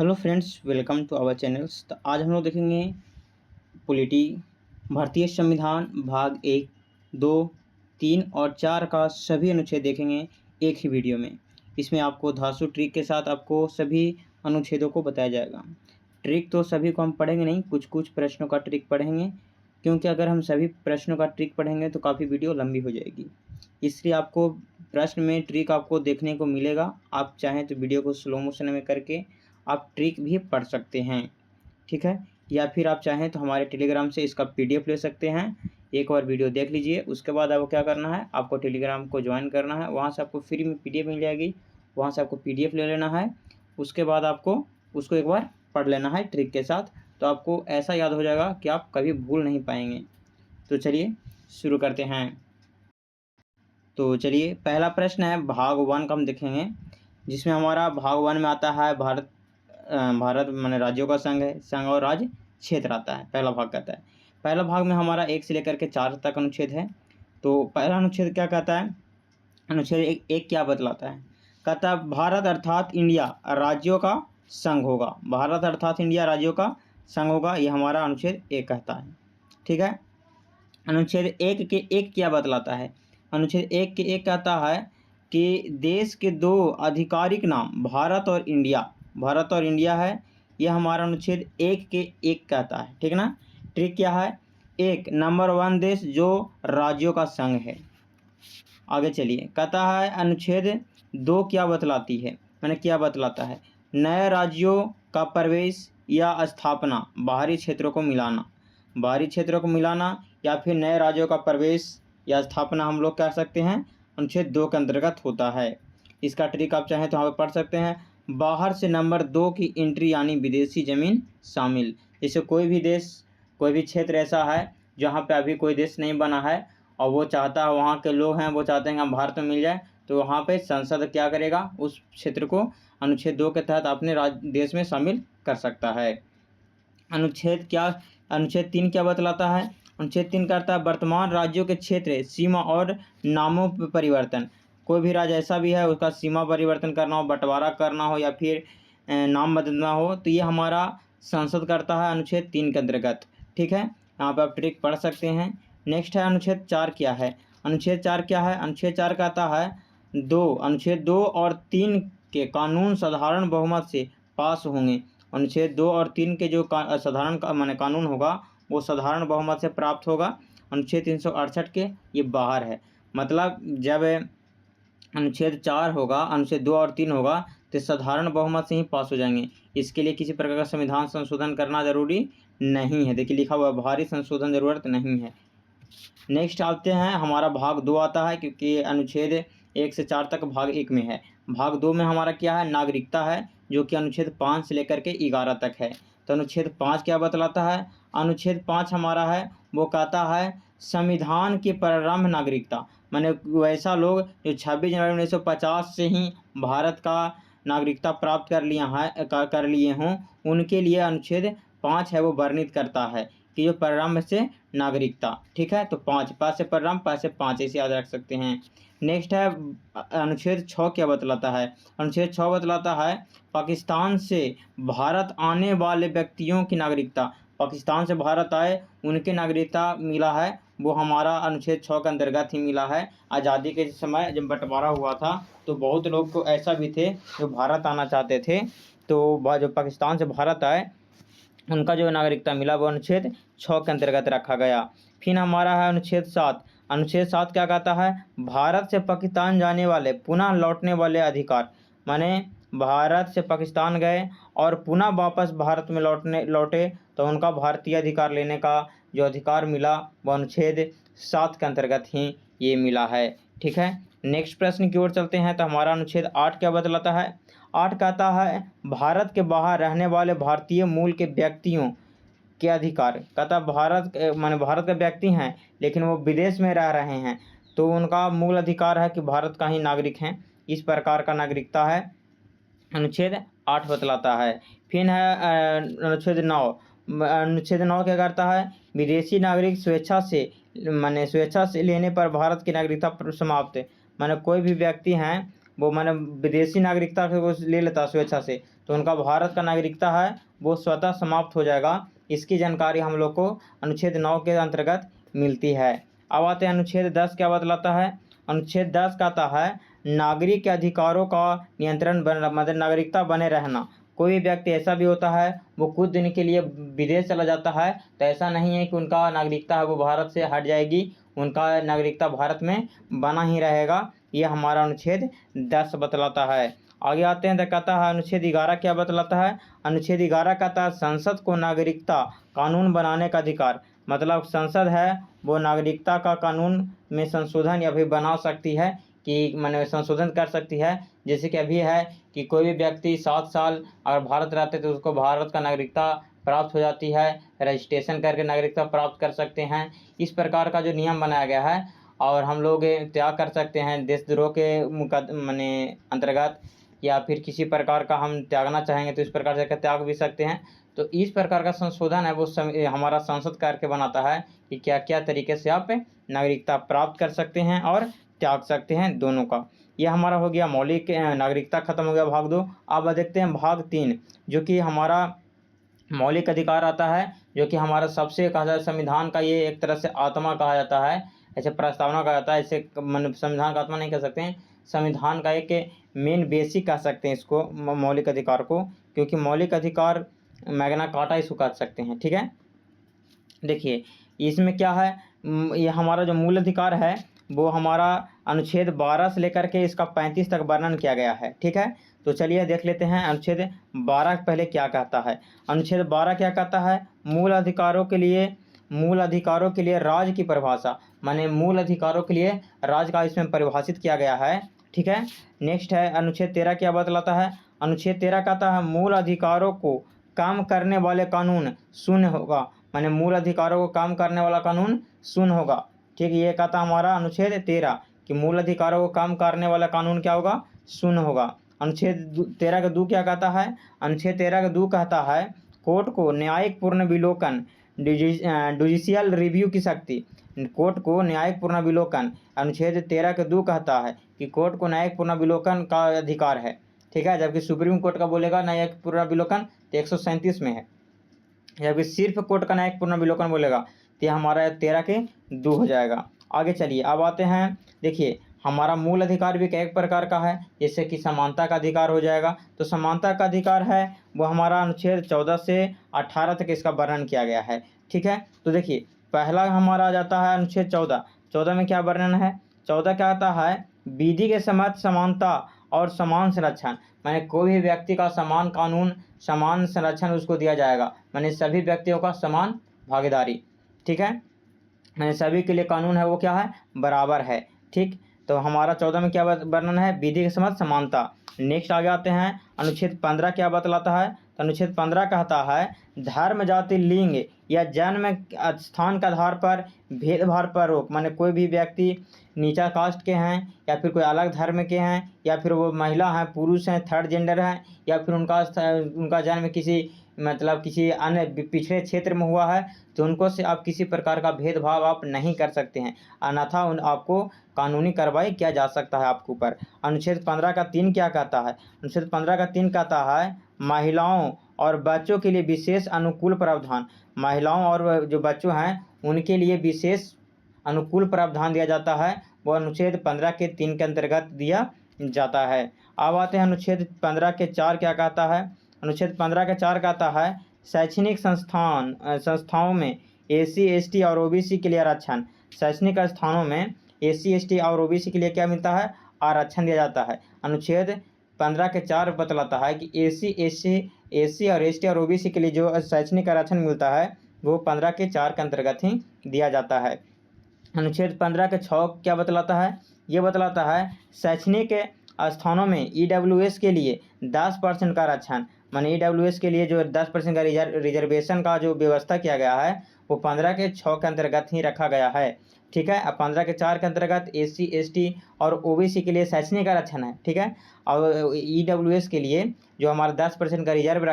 Hello friends, welcome to our channels. तो आज हम लोग देखेंगे पॉलिटी भारतीय संविधान भाग 1, 2, 3 और 4 का सभी अनुच्छेद देखेंगे एक ही वीडियो में। इसमें आपको धांसू ट्रिक के साथ आपको सभी अनुच्छेदों को बताया जाएगा। ट्रिक तो सभी को हम पढ़ेंगे नहीं, कुछ कुछ प्रश्नों का ट्रिक पढ़ेंगे, क्योंकि अगर हम सभी प्रश्नों का ट्रिक पढ़ेंगे तो काफ़ी वीडियो लंबी हो जाएगी। इसलिए आपको प्रश्न में ट्रिक आपको देखने को मिलेगा। आप चाहें तो वीडियो को स्लो मोशन में करके आप ट्रिक भी पढ़ सकते हैं, ठीक है। या फिर आप चाहें तो हमारे टेलीग्राम से इसका पीडीएफ ले सकते हैं। एक बार वीडियो देख लीजिए, उसके बाद आपको क्या करना है, आपको टेलीग्राम को ज्वाइन करना है। वहाँ से आपको फ्री में पीडीएफ मिल जाएगी, वहाँ से आपको पीडीएफ ले लेना है। उसके बाद आपको उसको एक बार पढ़ लेना है ट्रिक के साथ, तो आपको ऐसा याद हो जाएगा कि आप कभी भूल नहीं पाएंगे। तो चलिए शुरू करते हैं। तो चलिए, पहला प्रश्न है भाग 1 का हम देखेंगे, जिसमें हमारा भाग 1 में आता है भारत माने राज्यों का संघ है, संघ और राज्य क्षेत्र आता है। पहला भाग कहता है, पहला भाग में हमारा 1 से लेकर के 4 तक अनुच्छेद है। तो पहला अनुच्छेद क्या कहता है, अनुच्छेद एक क्या बतलाता है, कहता है भारत अर्थात इंडिया राज्यों का संघ होगा। भारत अर्थात इंडिया राज्यों का संघ होगा, ये हमारा अनुच्छेद 1 कहता है, ठीक है। अनुच्छेद 1 के 1 क्या बतलाता है, अनुच्छेद 1 के 1 कहता है कि देश के 2 आधिकारिक नाम भारत और इंडिया है। यह हमारा अनुच्छेद 1 के 1 कहता है, ठीक ना। ट्रिक क्या है, 1 नंबर 1 देश जो राज्यों का संघ है। आगे चलिए, कहता है अनुच्छेद 2 क्या बतलाती है, मैंने क्या बतलाता है, नए राज्यों का प्रवेश या स्थापना, बाहरी क्षेत्रों को मिलाना या फिर नए राज्यों का प्रवेश या स्थापना हम लोग कह सकते हैं अनुच्छेद 2 के अंतर्गत होता है। इसका ट्रिक आप चाहें तो यहाँ पर पढ़ सकते हैं, बाहर से नंबर 2 की एंट्री यानी विदेशी ज़मीन शामिल। जैसे कोई भी देश, कोई भी क्षेत्र ऐसा है जहाँ पे अभी कोई देश नहीं बना है और वो चाहता है, वहाँ के लोग हैं वो चाहते हैं कि हम भारत में मिल जाए, तो वहाँ पे संसद क्या करेगा, उस क्षेत्र को अनुच्छेद 2 के तहत अपने देश में शामिल कर सकता है। अनुच्छेद 3 क्या बतलाता है, अनुच्छेद 3 करता है वर्तमान राज्यों के क्षेत्र, सीमा और नामों पर परिवर्तन। कोई भी राज्य ऐसा भी है उसका सीमा परिवर्तन करना हो, बंटवारा करना हो या फिर नाम बदलना हो, तो ये हमारा संसद करता है अनुच्छेद 3 के अंतर्गत, ठीक है। यहाँ पर आप ट्रिक पढ़ सकते हैं। नेक्स्ट है अनुच्छेद 4 क्या है, अनुच्छेद 4 क्या है, अनुच्छेद 4 कहता है अनुच्छेद 2 और 3 के कानून साधारण बहुमत से पास होंगे। अनुच्छेद 2 और 3 के जो साधारण माने कानून होगा वो साधारण बहुमत से प्राप्त होगा। अनुच्छेद 368 के ये बाहर है, मतलब जब अनुच्छेद 4 होगा, अनुच्छेद 2 और 3 होगा तो साधारण बहुमत से ही पास हो जाएंगे। इसके लिए किसी प्रकार का संविधान संशोधन करना जरूरी नहीं है। देखिए लिखा हुआ है भारी संशोधन जरूरत नहीं है। नेक्स्ट आते हैं, हमारा भाग 2 आता है, क्योंकि अनुच्छेद 1 से 4 तक भाग 1 में है। भाग 2 में हमारा क्या है, नागरिकता है, जो कि अनुच्छेद 5 से लेकर के 11 तक है। तो अनुच्छेद 5 क्या बतलाता है, अनुच्छेद 5 हमारा है वो कहता है संविधान की प्रारंभ नागरिकता, माने वैसा लोग जो 26 जनवरी 1950 से ही भारत का नागरिकता प्राप्त कर लिए हों, उनके लिए अनुच्छेद 5 है वो वर्णित करता है कि जो प्रारंभ से नागरिकता, ठीक है। तो 5 से प्रारंभ, 5 से 5 ऐसे याद रख सकते हैं। नेक्स्ट है अनुच्छेद 6 क्या बतलाता है, अनुच्छेद 6 बतलाता है पाकिस्तान से भारत आने वाले व्यक्तियों की नागरिकता, पाकिस्तान से भारत आए उनके नागरिकता मिला है, वो हमारा अनुच्छेद 6 के अंतर्गत ही मिला है। आज़ादी के समय जब बंटवारा हुआ था तो बहुत लोग को ऐसा भी थे जो भारत आना चाहते थे, तो जो पाकिस्तान से भारत आए उनका जो नागरिकता मिला वो अनुच्छेद 6 के अंतर्गत रखा गया। फिर हमारा है अनुच्छेद 7। अनुच्छेद 7 क्या कहता है, भारत से पाकिस्तान जाने वाले पुनः लौटने वाले अधिकार, माने भारत से पाकिस्तान गए और पुनः वापस भारत में लौटे तो उनका भारतीय अधिकार लेने का जो अधिकार मिला वो अनुच्छेद 7 के अंतर्गत ही ये मिला है, ठीक है। नेक्स्ट प्रश्न की ओर चलते हैं, तो हमारा अनुच्छेद 8 क्या बतलाता है, 8 कहता है भारत के बाहर रहने वाले भारतीय मूल के व्यक्तियों के अधिकार, कहता भारत माने भारत के व्यक्ति हैं लेकिन वो विदेश में रह रहे हैं तो उनका मूल अधिकार है कि भारत का ही नागरिक हैं, इस प्रकार का नागरिकता है, अनुच्छेद 8 बतलाता है। फिर है अनुच्छेद 9। अनुच्छेद 9 क्या करता है, विदेशी नागरिक स्वेच्छा से लेने पर भारत की नागरिकता समाप्त है, माने कोई भी व्यक्ति हैं वो माने विदेशी नागरिकता को ले लेता स्वेच्छा से तो उनका भारत का नागरिकता है वो स्वतः समाप्त हो जाएगा। इसकी जानकारी हम लोग को अनुच्छेद 9 के अंतर्गत मिलती है। अब आते हैं अनुच्छेद 10 क्या बतलाता है। अनुच्छेद 10 कहता है नागरिक के अधिकारों का नियंत्रण मतलब नागरिकता बने रहना। कोई भी व्यक्ति ऐसा भी होता है वो कुछ दिन के लिए विदेश चला जाता है, तो ऐसा नहीं है कि उनका नागरिकता है वो भारत से हट जाएगी, उनका नागरिकता भारत में बना ही रहेगा। ये हमारा अनुच्छेद 10 बतलाता है। आगे आते हैं तो कहता है अनुच्छेद 11 क्या बतलाता है। अनुच्छेद 11 कहता है संसद को नागरिकता कानून बनाने का अधिकार। मतलब संसद है वो नागरिकता का कानून में संशोधन या फिर बना सकती है कि माने संशोधन कर सकती है। जैसे कि अभी है कि कोई भी व्यक्ति 7 साल अगर भारत रहते तो उसको भारत का नागरिकता प्राप्त हो जाती है, रजिस्ट्रेशन करके नागरिकता प्राप्त कर सकते हैं। इस प्रकार का जो नियम बनाया गया है, और हम लोग त्याग कर सकते हैं देशद्रोह के माने अंतर्गत, या फिर किसी प्रकार का हम त्यागना चाहेंगे तो इस प्रकार से त्याग भी सकते हैं। तो इस प्रकार का संशोधन है वो हमारा संसद करके बनाता है कि क्या क्या तरीके से आप नागरिकता प्राप्त कर सकते हैं और त्याग सकते हैं, दोनों का। यह हमारा हो गया मौलिक नागरिकता खत्म हो गया भाग 2। अब देखते हैं भाग 3 जो कि हमारा मौलिक अधिकार आता है, जो कि हमारा सबसे कहा जाए संविधान का ये एक तरह से आत्मा कहा जाता है, ऐसे प्रस्तावना कहा जाता है। ऐसे मतलब संविधान का आत्मा नहीं कह सकते हैं, संविधान का एक मेन बेसिक कह सकते हैं इसको मौलिक अधिकार को, क्योंकि मौलिक अधिकार मैग्ना कार्टा इसको कह सकते हैं। ठीक है, देखिए इसमें क्या है, ये हमारा जो मूल अधिकार है वो हमारा अनुच्छेद 12 से लेकर के इसका 35 तक वर्णन किया गया है। ठीक है, तो चलिए देख लेते हैं अनुच्छेद 12 पहले क्या कहता है। अनुच्छेद 12 क्या कहता है, मूल अधिकारों के लिए राज्य की परिभाषा, माने मूल अधिकारों के लिए राज्य का इसमें परिभाषित किया गया है। ठीक है, नेक्स्ट है अनुच्छेद 13 क्या बतलाता है। अनुच्छेद 13 कहता है मूल अधिकारों को काम करने वाले कानून शून्य होगा, माने मूल अधिकारों को काम करने वाला कानून शून्य होगा। ठीक, ये कहता हमारा अनुच्छेद 13 कि मूल अधिकारों को काम करने वाला कानून क्या होगा, शून्य होगा। अनुच्छेद 13 का 2 क्या कहता है। अनुच्छेद 13 का 2 कहता है कोर्ट को न्यायिक पूर्ण विलोकन जुडिशियल रिव्यू की शक्ति। कोर्ट को न्यायिक पूर्ण विलोकन, अनुच्छेद 13 के 2 कहता है कि कोर्ट को न्यायिक पूर्ण विलोकन का अधिकार है। ठीक है, जबकि सुप्रीम कोर्ट का बोलेगा न्यायिक पूर्ण विलोकन तो 137 में है, जबकि सिर्फ कोर्ट का न्यायिक पूर्ण विलोकन बोलेगा तो हमारा 13 के 2 हो जाएगा। आगे चलिए अब आते हैं, देखिए हमारा मूल अधिकार भी एक प्रकार का है, जैसे कि समानता का अधिकार हो जाएगा। तो समानता का अधिकार है वो हमारा अनुच्छेद 14 से 18 तक इसका वर्णन किया गया है। ठीक है, तो देखिए पहला हमारा आ जाता है अनुच्छेद 14 में क्या वर्णन है। 14 क्या आता है, विधि के समक्ष समानता और समान संरक्षण, माने कोई भी व्यक्ति का समान कानून समान संरक्षण उसको दिया जाएगा, माने सभी व्यक्तियों का समान भागीदारी। ठीक है, मैंने सभी के लिए कानून है वो क्या है, बराबर है। ठीक, तो हमारा 14 में क्या वर्णन है, विधि के समक्ष समानता। नेक्स्ट आगे आते हैं, अनुच्छेद 15 क्या बतलाता है। तो अनुच्छेद 15 कहता है धर्म जाति लिंग या जन्म स्थान के आधार पर भेदभाव पर रोक, माने कोई भी व्यक्ति नीचा कास्ट के हैं या फिर कोई अलग धर्म के हैं या फिर वो महिला हैं पुरुष हैं थर्ड जेंडर हैं या फिर उनका जन्म किसी मतलब किसी अन्य पिछड़े क्षेत्र में हुआ है, तो उनको से आप किसी प्रकार का भेदभाव आप नहीं कर सकते हैं, अन्यथा आपको कानूनी कार्रवाई किया जा सकता है आपके ऊपर। अनुच्छेद 15 का 3 क्या कहता है। अनुच्छेद 15 का 3 कहता है महिलाओं और बच्चों के लिए विशेष अनुकूल प्रावधान, महिलाओं और जो बच्चों हैं उनके लिए विशेष अनुकूल प्रावधान दिया जाता है, वो अनुच्छेद 15 के 3 के अंतर्गत दिया जाता है। अब आते हैं अनुच्छेद 15 के 4 क्या कहता है। अनुच्छेद 15 के 4 कहता है शैक्षणिक संस्थाओं में एससी एसटी और ओबीसी के लिए आरक्षण, शैक्षणिक स्थानों में एससी एसटी और ओबीसी के लिए क्या मिलता है, आरक्षण दिया जाता है। अनुच्छेद 15 के 4 बतलाता है कि एससी और एसटी और ओबीसी के लिए जो शैक्षणिक आरक्षण मिलता है वो 15 के 4 के अंतर्गत ही दिया जाता है। अनुच्छेद 15 के 6 क्या बतलाता है, ये बतलाता है शैक्षणिक स्थानों में ईडब्ल्यूएस के लिए 10% का आरक्षण, माने ईडब्ल्यूएस के लिए जो 10% का रिजर्वेशन का जो व्यवस्था किया गया है वो 15 के 6 के अंतर्गत ही रखा गया है। ठीक है, अब 15 के 4 के अंतर्गत एससी एसटी और ओबीसी के लिए शैक्षणिक आरक्षण है। ठीक है, और ईडब्ल्यूएस के लिए जो हमारा 10% का रिजर्व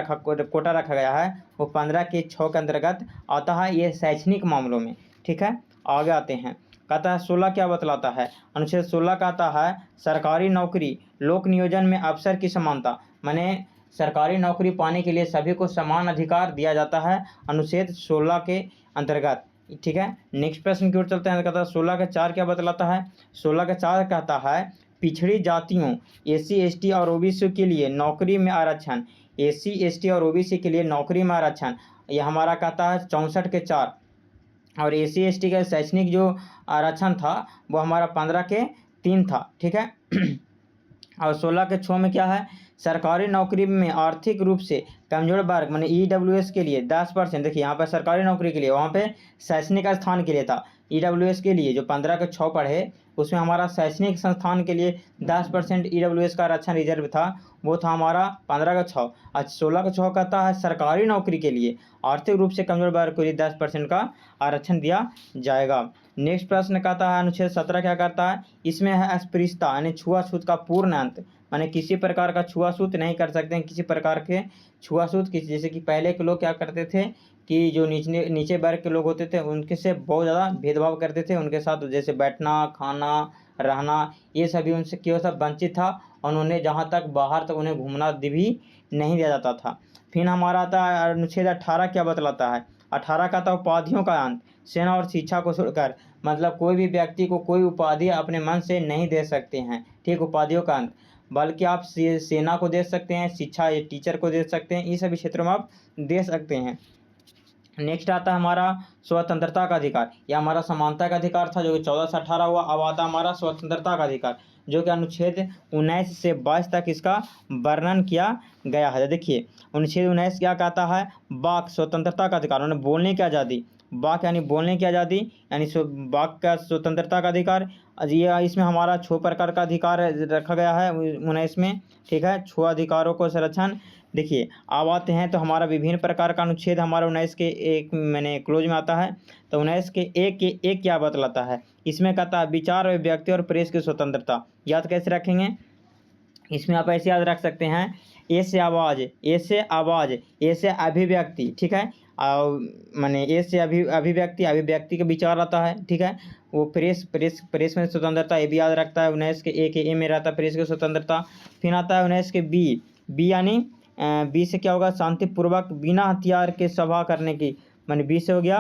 कोटा रखा गया है वो 15 के 6 के अंतर्गत आता है, ये शैक्षणिक मामलों में। ठीक है, आगे आते हैं, कहता है 16 क्या बतलाता है। अनुच्छेद 16 कहता है सरकारी नौकरी लोक नियोजन में अफसर की समानता, माने सरकारी नौकरी पाने के लिए सभी को समान अधिकार दिया जाता है अनुच्छेद 16 के अंतर्गत। ठीक है, नेक्स्ट प्रश्न की ओर चलते हैं। कहता है 16 का 4 क्या बतलाता है? 16 का 4 कहता है पिछड़ी जातियों SC ST और OBC के लिए नौकरी में आरक्षण। SC ST और OBC के लिए नौकरी में आरक्षण, यह हमारा कहता है 64 के 4। और SC ST का शैक्षणिक जो आरक्षण था वो हमारा 15 के 3 था। ठीक है और 16 के 6 में क्या है? सरकारी नौकरी में आर्थिक रूप से कमजोर वर्ग माने EWS के लिए 10%। देखिए यहाँ पर सरकारी नौकरी के लिए, वहाँ पे शैक्षणिक स्थान के लिए था। EWS के लिए जो 15 के 6 पढ़े उसमें हमारा शैक्षणिक संस्थान के लिए 10% EWS का आरक्षण रिजर्व था, वो था हमारा 15 का 6। आज 16 का 6 कहता है सरकारी नौकरी के लिए आर्थिक रूप से कमजोर वर्ग के लिए 10% का आरक्षण दिया जाएगा। नेक्स्ट प्रश्न कहता है अनुच्छेद 17 क्या करता है? इसमें है अस्पृश्यता यानी छुआछूत का पूर्ण अंत, माने किसी प्रकार का छुआछूत नहीं कर सकते हैं, किसी प्रकार के छुआछूत की। जैसे कि पहले के लोग क्या करते थे कि जो नीचे वर्ग के लोग होते थे उनके से बहुत ज़्यादा भेदभाव करते थे, उनके साथ जैसे बैठना, खाना, रहना ये सभी उनसे क्यों सब वंचित था। उन्होंने जहाँ तक बाहर तक उन्हें घूमना भी नहीं दिया जाता था। फिर हमारा आता है अनुच्छेद 18 क्या बतलाता है? 18 का था उपाधियों का अंत, सेना और शिक्षा को छोड़कर, मतलब कोई भी व्यक्ति को कोई उपाधि अपने मन से नहीं दे सकते हैं। ठीक, उपाधियों का अंत, बल्कि आप सेना को दे सकते हैं, शिक्षा टीचर को दे सकते हैं, इस सभी क्षेत्रों में आप दे सकते हैं। नेक्स्ट आता है हमारा स्वतंत्रता का अधिकार, यह हमारा समानता का अधिकार था जो कि 14 से 18 हुआ। अब आता है हमारा स्वतंत्रता का अधिकार जो कि अनुच्छेद 19 से 22 तक इसका वर्णन किया गया है। देखिए अनुच्छेद 19 क्या कहता है? वाक स्वतंत्रता का अधिकार, उन्हें बोलने की आज़ादी, वाक यानी बोलने की आज़ादी यानी वाक का स्वतंत्रता का अधिकार। ये इसमें हमारा 6 प्रकार का अधिकार रखा गया है 19 में। ठीक है, 6 अधिकारों को संरक्षण। देखिए अब आते हैं तो हमारा विभिन्न प्रकार का अनुच्छेद हमारा 19 के एक मैंने क्लोज में आता है। तो 19 के एक क्या बतलाता है? इसमें कहता है विचार, अभिव्यक्ति और प्रेस की स्वतंत्रता। याद कैसे रखेंगे? इसमें आप ऐसे याद रख सकते हैं, ए से आवाज़, ए से आवाज़, ए से अभिव्यक्ति। ठीक है, और माने ए से अभिव्यक्ति, अभिव्यक्ति का विचार आता है। ठीक है, वो प्रेस में स्वतंत्रता, ये भी याद रखता है। 19 के ए में रहता है प्रेस की स्वतंत्रता। फिर आता है 19 के बी यानी बी से क्या होगा? शांतिपूर्वक बिना हथियार के सभा करने की, माने बी से हो गया।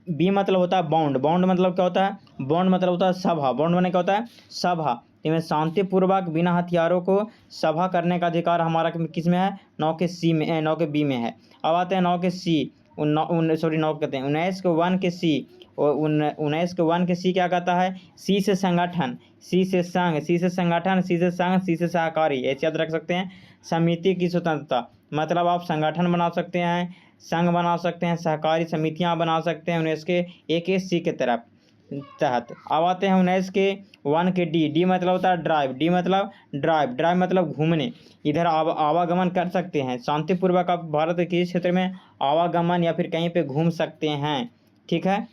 बी मतलब होता है बाउंड, बाउंड मतलब क्या होता है? बाउंड मतलब होता है सभा, बाउंड माने क्या होता है? सभा। इसमें शांतिपूर्वक बिना हथियारों को सभा करने का अधिकार हमारा किस में है? 9 के सी में, 9 के बी में है। अब आते हैं 9 के सी, 9 कहते हैं 19 के 1 के सी, और 19 के 1 के सी क्या कहता है? सी से संगठन, सी से संघ, सी से संगठन, सी से संघ, सी से सहकारी, ऐसे याद रख सकते हैं। समिति की स्वतंत्रता, मतलब आप संगठन बना सकते हैं, संघ बना सकते हैं, सहकारी समितियां बना सकते हैं 19 के एक सी के तरफ तहत। अब आते हैं 19 के 1 के डी मतलब होता है ड्राइव, डी मतलब ड्राइव मतलब घूमने, इधर आवागमन कर सकते हैं शांतिपूर्वक, आप भारत के किसी क्षेत्र में आवागमन या फिर कहीं पे घूम सकते हैं। ठीक है,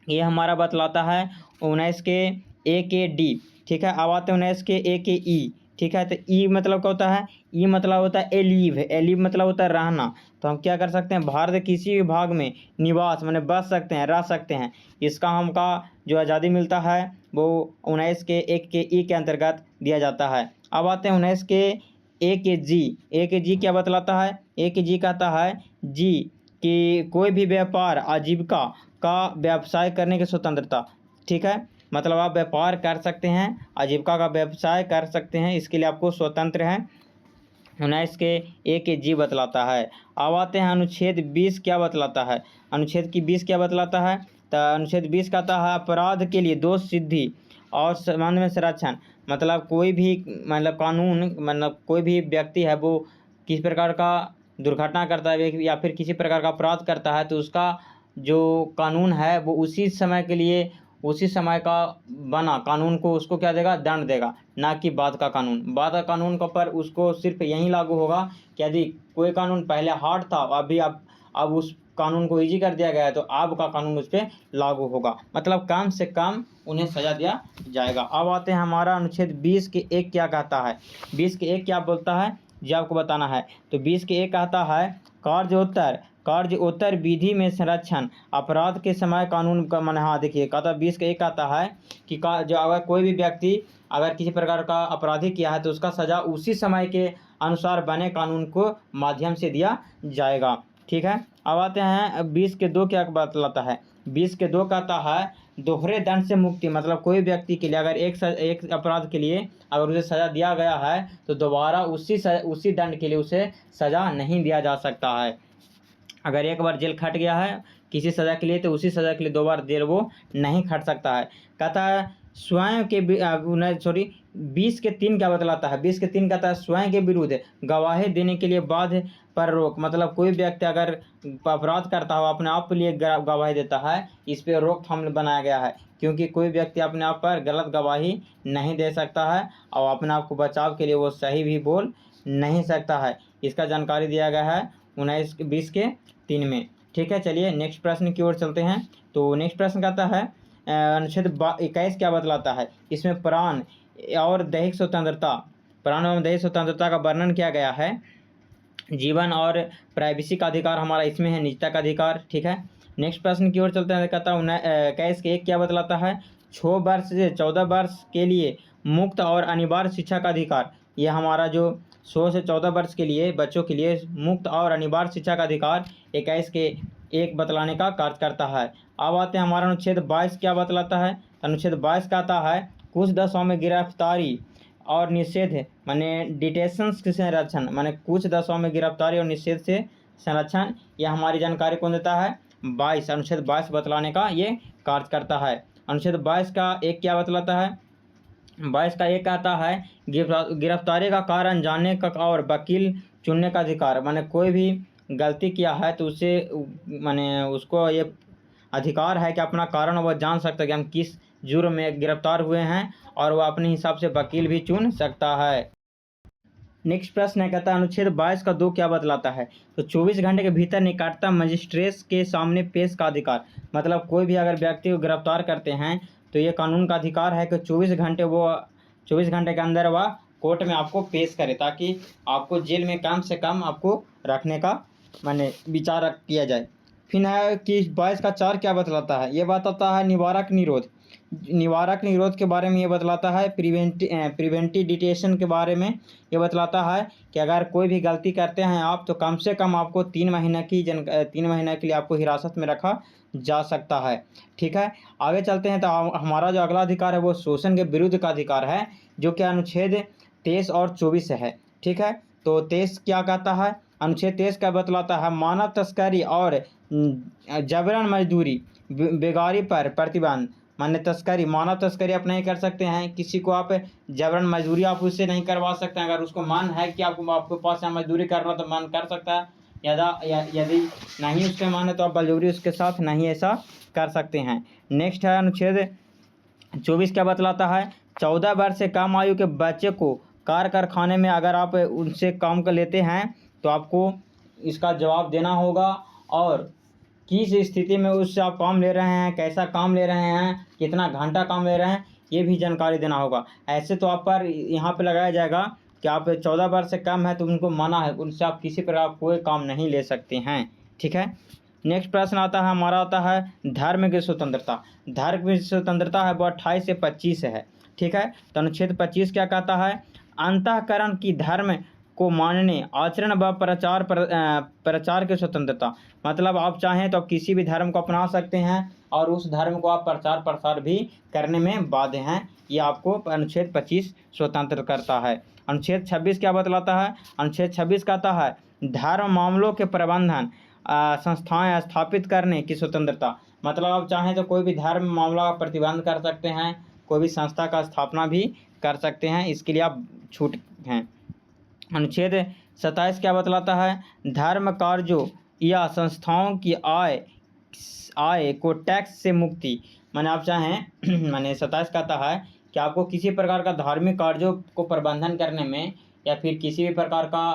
ये हमारा बतलाता है 19 के ए के डी। ठीक है, अब आते हैं 19 के ए के ई। ठीक है, तो ई मतलब क्या होता है? ई मतलब होता है एलीव, एलीव मतलब होता है रहना। तो हम क्या कर सकते हैं? भारत के किसी भी भाग में निवास माने बस सकते हैं, रह सकते हैं। इसका हमका जो आज़ादी मिलता है वो 19 के एक के ई के अंतर्गत दिया जाता है। अब आते हैं 19 के ए के जी। ए के जी क्या बतलाता है? ए के जी कहता है जी कि कोई भी व्यापार आजीविका का व्यवसाय करने की स्वतंत्रता। ठीक है, मतलब आप व्यापार कर सकते हैं, आजीविका का व्यवसाय कर सकते हैं, इसके लिए आपको स्वतंत्र है। 19 के ए के जी बतलाता है। अब आते हैं अनुच्छेद 20 क्या बतलाता है? अनुच्छेद की 20 क्या बतलाता है? तो अनुच्छेद 20 कहता है अपराध के लिए दोष सिद्धि और संबंध में संरक्षण, मतलब कोई भी मतलब कानून मतलब कोई भी व्यक्ति है वो किस प्रकार का दुर्घटना करता है या फिर किसी प्रकार का अपराध करता है तो उसका जो कानून है वो उसी समय के लिए उसी समय का बना कानून को उसको क्या देगा? दंड देगा, ना कि बाद का कानून। बाद का कानून का पर उसको सिर्फ यही लागू होगा कि यदि कोई कानून पहले हार्ड था अभी अब उस कानून को इजी कर दिया गया है तो अब का कानून उस पर लागू होगा, मतलब कम से कम उन्हें सजा दिया जाएगा। अब आते हैं हमारा अनुच्छेद 20 के एक क्या कहता है? 20 के एक क्या बोलता है जी आपको बताना है। तो 20 के एक कहता है कार्योत्तर विधि में संरक्षण, अपराध के समय कानून का मन। हाँ देखिए कहता 20 का एक आता है कि जो अगर कोई भी व्यक्ति अगर किसी प्रकार का अपराधी किया है तो उसका सज़ा उसी समय के अनुसार बने कानून को माध्यम से दिया जाएगा। ठीक है, अब आते हैं 20 के 2 क्या बतलाता है। 20 के 2 कहता है दोहरे दंड से मुक्ति, मतलब कोई व्यक्ति के लिए अगर एक अपराध के लिए अगर उसे सज़ा दिया गया है तो दोबारा उसी दंड के लिए उसे सज़ा नहीं दिया जा सकता है। अगर एक बार जेल खट गया है किसी सज़ा के लिए तो उसी सज़ा के लिए 2 बार जेल वो नहीं खट सकता है। कहता है स्वयं के 20 के 3 क्या बतलाता है। 20 के 3 कहता है स्वयं के विरुद्ध गवाही देने के लिए बाध्य पर रोक, मतलब कोई व्यक्ति अगर अपराध करता हो अपने आप के लिए गवाही देता है, इस पर रोकथाम बनाया गया है, क्योंकि कोई व्यक्ति अपने आप पर गलत गवाही नहीं दे सकता है और अपने आप को बचाव के लिए वो सही भी बोल नहीं सकता है। इसका जानकारी दिया गया है 20 के 3 में। ठीक है, चलिए नेक्स्ट प्रश्न की ओर चलते हैं। तो नेक्स्ट प्रश्न कहता है अनुच्छेद 21 क्या बतलाता है। इसमें प्राण और दैहिक स्वतंत्रता, प्राण एवं दैहिक स्वतंत्रता का वर्णन किया गया है। जीवन और प्राइवेसी का अधिकार हमारा इसमें है, निजता का अधिकार। ठीक है, नेक्स्ट प्रश्न की ओर चलते हैं। कहता हूँ 21 के 1 क्या बतलाता है। 6 वर्ष से 14 वर्ष के लिए मुक्त और अनिवार्य शिक्षा का अधिकार। ये हमारा जो 16 से 14 वर्ष के लिए बच्चों के लिए मुक्त और अनिवार्य शिक्षा का अधिकार 21 के 1 बतलाने का कार्य करता है। अब आते हैं हमारा अनुच्छेद 22 क्या बतलाता है। अनुच्छेद 22 कहता है कुछ दशों में गिरफ्तारी और निषेध माने डिटेशन से संरक्षण, माने कुछ दशों में गिरफ्तारी और निषेध से संरक्षण, यह हमारी जानकारी कौन देता है। 22 अनुच्छेद 22 बतलाने का ये कार्य करता है। अनुच्छेद 22 का 1 क्या बतलाता है। 22 का 1 कहता है गिरफ्तारी का कारण जानने का और वकील चुनने का अधिकार, माने कोई भी गलती किया है तो उसे माने उसको ये अधिकार है कि अपना कारण वह जान सकता है कि हम किस जुर्म में गिरफ्तार हुए हैं और वह अपने हिसाब से वकील भी चुन सकता है। नेक्स्ट प्रश्न है, कहता है अनुच्छेद 22 का 2 क्या बतलाता है। तो 24 घंटे के भीतर निकटतम मजिस्ट्रेट के सामने पेश का अधिकार, मतलब कोई भी अगर व्यक्ति को गिरफ्तार करते हैं तो ये कानून का अधिकार है कि 24 घंटे के अंदर वह कोर्ट में आपको पेश करे, ताकि आपको जेल में कम से कम आपको रखने का माने विचार किया जाए। फिर है कि 22 का 4 क्या बतलाता है। ये बताता है निवारक निरोध के बारे में ये बतलाता है। प्रिवेंटिव डिटेशन के बारे में ये बतलाता है कि अगर कोई भी गलती करते हैं आप तो कम से कम आपको 3 महीने के लिए आपको हिरासत में रखा जा सकता है। ठीक है, आगे चलते हैं। तो हमारा जो अगला अधिकार है वो शोषण के विरुद्ध का अधिकार है, जो कि अनुच्छेद 23 और 24 है। ठीक है, तो 23 क्या कहता है। अनुच्छेद 23 का बतलाता है मानव तस्करी और जबरन मजदूरी बेगारी पर प्रतिबंध, माने तस्करी मानव तस्करी आप नहीं कर सकते हैं, किसी को आप जबरन मजदूरी आप उससे नहीं करवा सकते हैं। अगर उसको मन है कि आपके पास यहाँ मजदूरी करना तो मन कर सकता है, यदि नहीं उसके मन है तो आप बलजबरी उसके साथ नहीं ऐसा कर सकते हैं। नेक्स्ट है अनुच्छेद 24 क्या बतलाता है। 14 वर्ष से कम आयु के बच्चे को कारखाने में अगर आप उनसे काम कर लेते हैं तो आपको इसका जवाब देना होगा, और किस स्थिति में उससे आप काम ले रहे हैं, कैसा काम ले रहे हैं, कितना घंटा काम ले रहे हैं, ये भी जानकारी देना होगा। ऐसे तो आप पर यहाँ पे लगाया जाएगा कि आप 14 वर्ष से कम है तो उनको मना है, उनसे आप किसी प्रकार कोई काम नहीं ले सकते हैं। ठीक है, नेक्स्ट प्रश्न आता है हमारा आता है धर्म की स्वतंत्रता। धर्म की स्वतंत्रता है वो 28 से 25 है। ठीक है, तो अनुच्छेद 25 क्या कहता है। अंतःकरण की धर्म को मानने, आचरण व प्रचार की स्वतंत्रता, मतलब आप चाहें तो किसी भी धर्म को अपना सकते हैं और उस धर्म को आप प्रचार प्रसार भी करने में बाध्य हैं। ये आपको अनुच्छेद 25 स्वतंत्र करता है। अनुच्छेद 26 क्या बतलाता है। अनुच्छेद 26 कहता है धर्म मामलों के प्रबंधन संस्थाएं स्थापित करने की स्वतंत्रता, मतलब आप चाहें तो कोई भी धर्म मामला का प्रतिबंध कर सकते हैं, कोई भी संस्था का स्थापना भी कर सकते हैं, इसके लिए आप छूट हैं। अनुच्छेद 27 क्या बतलाता है। धर्म कार्यों या संस्थाओं की आय को टैक्स से मुक्ति, माने आप चाहें माने 27 कहता है कि आपको किसी प्रकार का धार्मिक कार्यों को प्रबंधन करने में या फिर किसी भी प्रकार का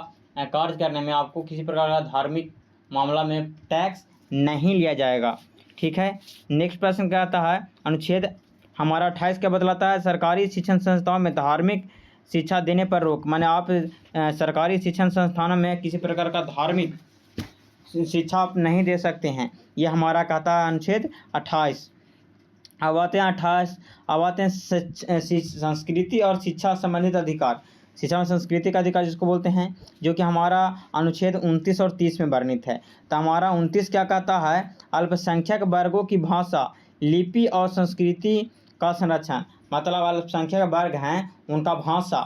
कार्य करने में आपको किसी प्रकार का धार्मिक मामला में टैक्स नहीं लिया जाएगा। ठीक है, नेक्स्ट प्रश्न क्या आता है। अनुच्छेद हमारा 28 क्या बतलाता है। सरकारी शिक्षण संस्थाओं में धार्मिक शिक्षा देने पर रोक, माने आप सरकारी शिक्षण संस्थानों में किसी प्रकार का धार्मिक शिक्षा आप नहीं दे सकते हैं, ये हमारा कहता है अनुच्छेद 28। अब आते हैं 28, अब आते हैं संस्कृति और शिक्षा संबंधित अधिकार। शिक्षा में संस्कृति का अधिकार जिसको बोलते हैं, जो कि हमारा अनुच्छेद 29 और 30 में वर्णित है। तो हमारा 29 क्या कहता है, अल्पसंख्यक वर्गों की भाषा, लिपि और संस्कृति का संरक्षण। मतलब अल्पसंख्यक वर्ग हैं, उनका भाषा,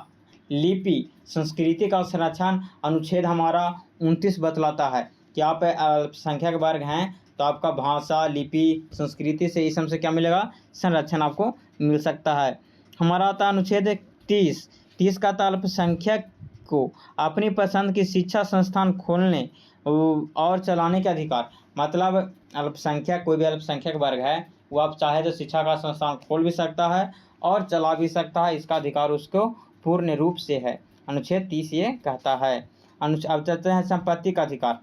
लिपि, संस्कृति का संरक्षण अनुच्छेद हमारा 29 बतलाता है कि आप अल्पसंख्यक वर्ग हैं तो आपका भाषा, लिपि, संस्कृति से इस से क्या मिलेगा, संरक्षण आपको मिल सकता है। हमारा आता है अनुच्छेद 30 का था अल्पसंख्यक को अपनी पसंद की शिक्षा संस्थान खोलने और चलाने के अधिकार। मतलब अल्पसंख्यक, कोई भी अल्पसंख्यक वर्ग है वो आप चाहे तो शिक्षा का संस्थान खोल भी सकता है और चला भी सकता है, इसका अधिकार उसको पूर्ण रूप से है। अनुच्छेद 30 ये कहता है। अब चलते हैं संपत्ति का अधिकार,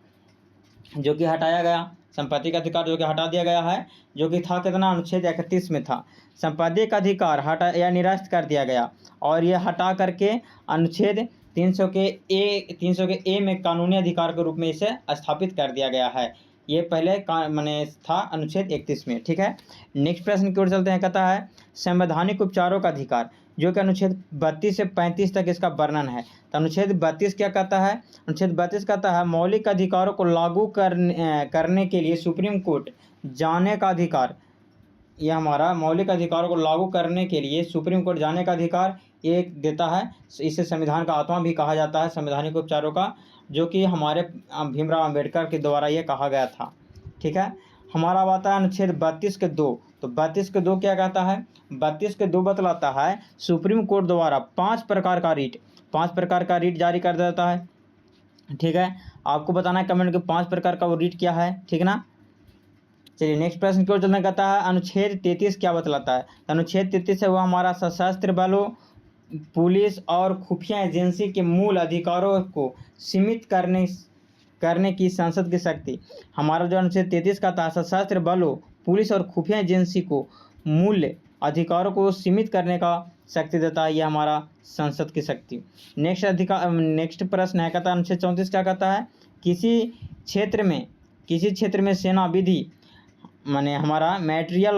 जो कि हटाया गया। संपत्ति का अधिकार जो कि हटा दिया गया है, जो कि था कितना, अनुच्छेद 31 में था। संपत्ति का अधिकार हटा या निरस्त कर दिया गया और ये हटा करके अनुच्छेद 300 के ए में कानूनी अधिकार के रूप में इसे स्थापित कर दिया गया है। ये पहले मैंने था अनुच्छेद 31 में। ठीक है, नेक्स्ट प्रश्न की ओर चलते हैं। कहता है संवैधानिक उपचारों का अधिकार, जो कि अनुच्छेद 32 से 35 तक इसका वर्णन है। तो अनुच्छेद 32 क्या कहता है, अनुच्छेद 32 कहता है मौलिक अधिकारों को लागू करने के लिए सुप्रीम कोर्ट जाने का अधिकार। यह हमारा मौलिक अधिकारों को लागू करने के लिए सुप्रीम कोर्ट जाने का अधिकार ये देता है। इसे संविधान का आत्मा भी कहा जाता है, संवैधानिक उपचारों का, जो कि हमारे भीमराव अंबेडकर के द्वारा ये कहा गया था। ठीक है, हमारा आता है अनुच्छेद 32 के 2। तो 32 के 2 क्या कहता है, 32 के 2 बतलाता है सुप्रीम कोर्ट द्वारा 5 प्रकार का रीट जारी कर देता है। ठीक है, आपको बताना है कमेंट के 5 प्रकार का वो रीट क्या है। ठीक ना, चलिए नेक्स्ट प्रश्न की ओर चलना। कहता है अनुच्छेद 33 क्या बतलाता है। अनुच्छेद 33 है वो हमारा सशस्त्र बलों, पुलिस और खुफिया एजेंसी के मूल अधिकारों को सीमित करने की संसद की शक्ति। हमारा जो अनुच्छेद 33 का था, सशस्त्र बलों, पुलिस और खुफिया एजेंसी को मूल अधिकारों को सीमित करने का शक्ति देता है, यह हमारा संसद की शक्ति। नेक्स्ट प्रश्न है, कहता है अनुच्छेद 34 क्या कहता है, किसी क्षेत्र में सेना विधि माने हमारा मटेरियल